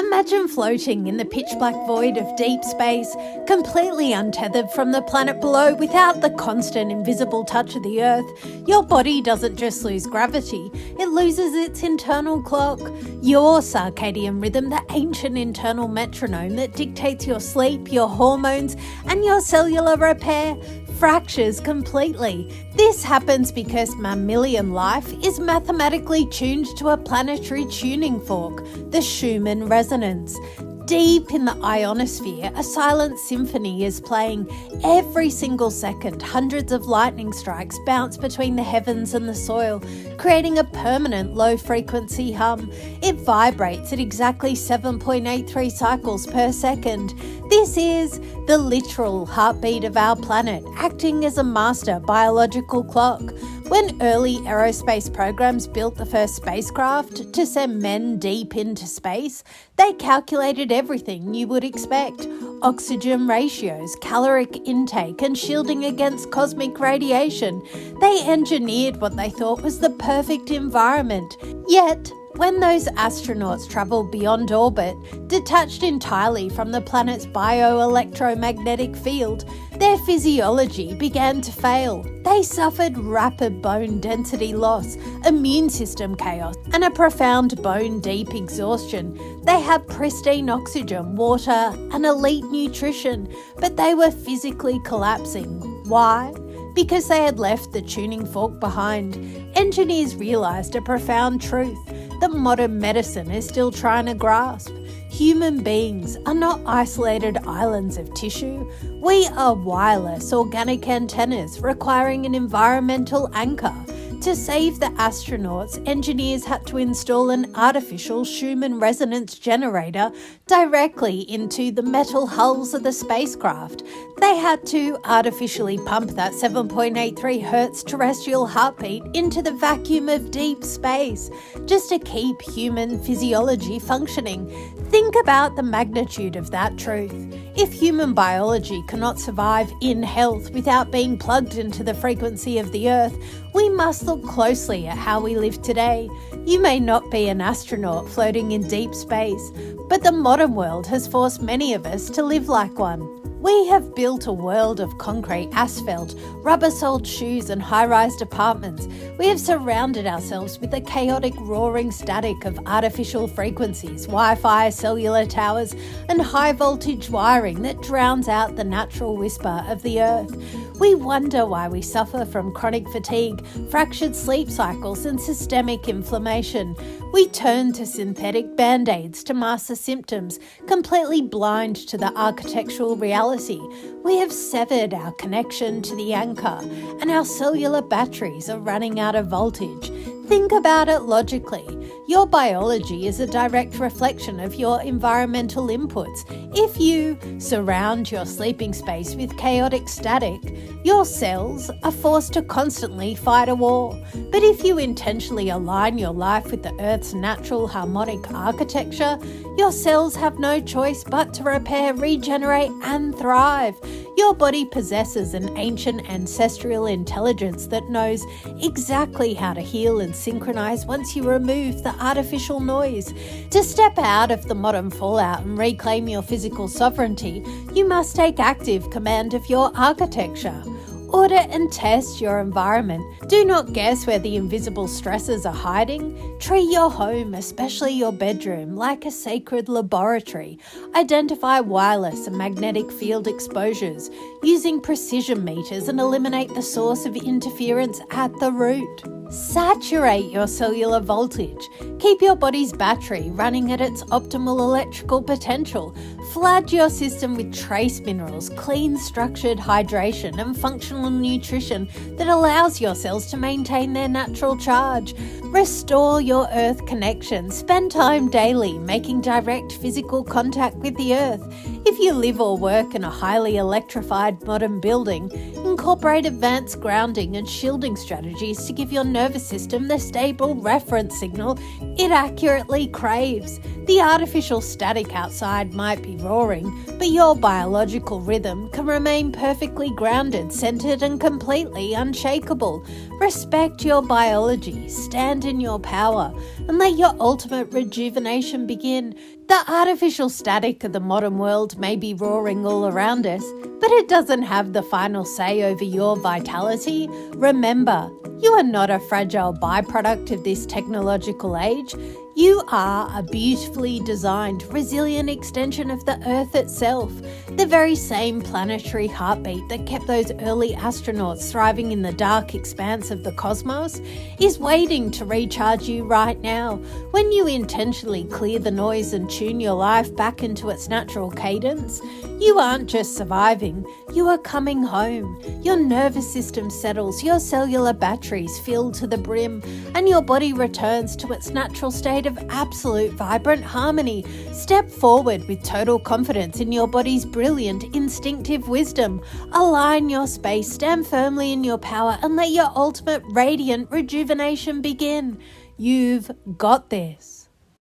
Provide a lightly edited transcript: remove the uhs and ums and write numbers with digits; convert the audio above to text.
Imagine floating in the pitch-black void of deep space, completely untethered from the planet below without the constant invisible touch of the Earth. Your body doesn't just lose gravity, it loses its internal clock. Your circadian rhythm, the ancient internal metronome that dictates your sleep, your hormones, and your cellular repair, fractures completely. This happens because mammalian life is mathematically tuned to a planetary tuning fork, the Schumann resonance. Deep in the ionosphere, a silent symphony is playing. Every single second, hundreds of lightning strikes bounce between the heavens and the soil, creating a permanent low-frequency hum. It vibrates at exactly 7.83 cycles per second. This is the literal heartbeat of our planet, acting as a master biological clock. When early aerospace programs built the first spacecraft to send men deep into space, they calculated everything you would expect: oxygen ratios, caloric intake, and shielding against cosmic radiation. They engineered what they thought was the perfect environment. Yet, when those astronauts travelled beyond orbit, detached entirely from the planet's bioelectromagnetic field, their physiology began to fail. They suffered rapid bone density loss, immune system chaos, and a profound bone-deep exhaustion. They had pristine oxygen, water, and elite nutrition, but they were physically collapsing. Why? Because they had left the tuning fork behind. Engineers realised a profound truth that modern medicine is still trying to grasp. Human beings are not isolated islands of tissue. We are wireless organic antennas requiring an environmental anchor. To save the astronauts, engineers had to install an artificial Schumann resonance generator directly into the metal hulls of the spacecraft. They had to artificially pump that 7.83 Hz terrestrial heartbeat into the vacuum of deep space, just to keep human physiology functioning. Think about the magnitude of that truth. If human biology cannot survive in health without being plugged into the frequency of the Earth, we must look closely at how we live today. You may not be an astronaut floating in deep space, but the modern world has forced many of us to live like one. We have built a world of concrete, asphalt, rubber-soled shoes and high-rise apartments. We have surrounded ourselves with the chaotic roaring static of artificial frequencies, Wi-Fi, cellular towers, and high-voltage wiring that drowns out the natural whisper of the Earth. We wonder why we suffer from chronic fatigue, fractured sleep cycles, and systemic inflammation. We turn to synthetic band-aids to mask the symptoms, completely blind to the architectural reality. We have severed our connection to the anchor, and our cellular batteries are running out of voltage. Think about it logically. Your biology is a direct reflection of your environmental inputs. If you surround your sleeping space with chaotic static, your cells are forced to constantly fight a war. But if you intentionally align your life with the Earth's natural harmonic architecture, your cells have no choice but to repair, regenerate, and thrive. Your body possesses an ancient ancestral intelligence that knows exactly how to heal and synchronize once you remove the artificial noise. To step out of the modern fallout and reclaim your physical sovereignty, you must take active command of your architecture. Audit and test your environment. Do not guess where the invisible stressors are hiding. Treat your home, especially your bedroom, like a sacred laboratory. Identify wireless and magnetic field exposures using precision meters and eliminate the source of interference at the root. Saturate your cellular voltage. Keep your body's battery running at its optimal electrical potential. Flood your system with trace minerals, clean structured hydration and functional nutrition that allows your cells to maintain their natural charge. Restore your Earth connection. Spend time daily making direct physical contact with the Earth. If you live or work in a highly electrified modern building, incorporate advanced grounding and shielding strategies to give your nervous system the stable reference signal it accurately craves. The artificial static outside might be roaring, but your biological rhythm can remain perfectly grounded, centered, and completely unshakable. Respect your biology, stand in your power, and let your ultimate rejuvenation begin. The artificial static of the modern world may be roaring all around us, but it doesn't have the final say over your vitality. Remember, you are not a fragile byproduct of this technological age. You are a beautifully designed, resilient extension of the Earth itself. The very same planetary heartbeat that kept those early astronauts thriving in the dark expanse of the cosmos is waiting to recharge you right now. When you intentionally clear the noise and tune your life back into its natural cadence, you aren't just surviving, you are coming home. Your nervous system settles, your cellular batteries fill to the brim, and your body returns to its natural state of absolute vibrant harmony. Step forward with total confidence in your body's brilliant instinctive wisdom. Align your space, stand firmly in your power, and let your ultimate radiant rejuvenation begin. You've got this.